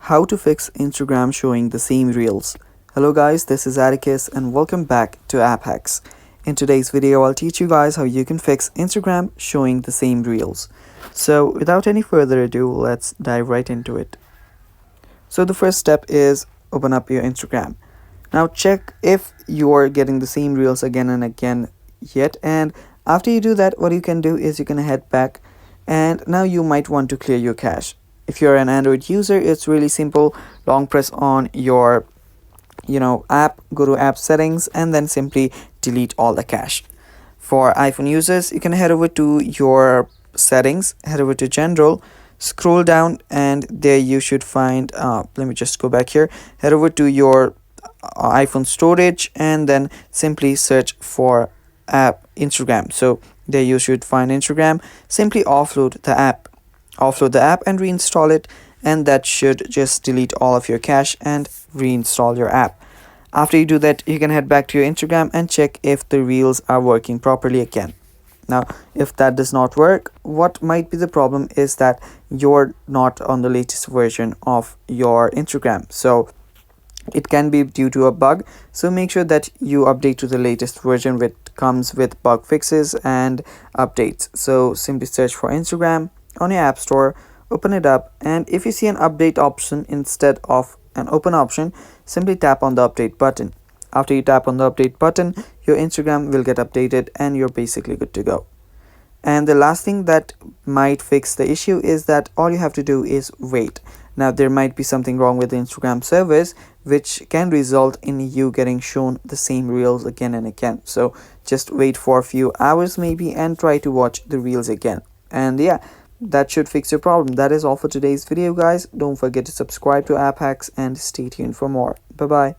How to fix Instagram showing the same reels. Hello guys, this is Atticus and welcome back to App Hacks. In today's video, I'll teach you guys how you can fix Instagram showing the same reels. So without any further ado, let's dive right into it. So the first step is open up your Instagram. Now check if you're getting the same reels again and again yet, and after you do that, what you can do is you can head back and now you might want to clear your cache. If you're an Android user, it's really simple. Long press on your app, go to app settings, and then simply delete all the cache. For iPhone users, you can head over to your settings, head over to general, scroll down, and there you should find let me just go back here, head over to your iPhone storage, and then simply search for app Instagram. So there you should find Instagram. Simply offload the app and reinstall it, and that should just delete all of your cache and reinstall your app. After you do that, you can head back to your Instagram and check if the reels are working properly again. Now if that does not work, what might be the problem is that you're not on the latest version of your Instagram, so it can be due to a bug. So make sure that you update to the latest version, which comes with bug fixes and updates. So simply search for Instagram on your app store, open it up, and if you see an update option instead of an open option, simply tap on the update button. After you tap on the update button, your Instagram will get updated and you're basically good to go. And the last thing that might fix the issue is that all you have to do is wait. Now there might be something wrong with the Instagram service, which can result in you getting shown the same reels again and again. So just wait for a few hours maybe and try to watch the reels again. And yeah, that should fix your problem. That is all for today's video, guys. Don't forget to subscribe to App Hacks and stay tuned for more. Bye bye.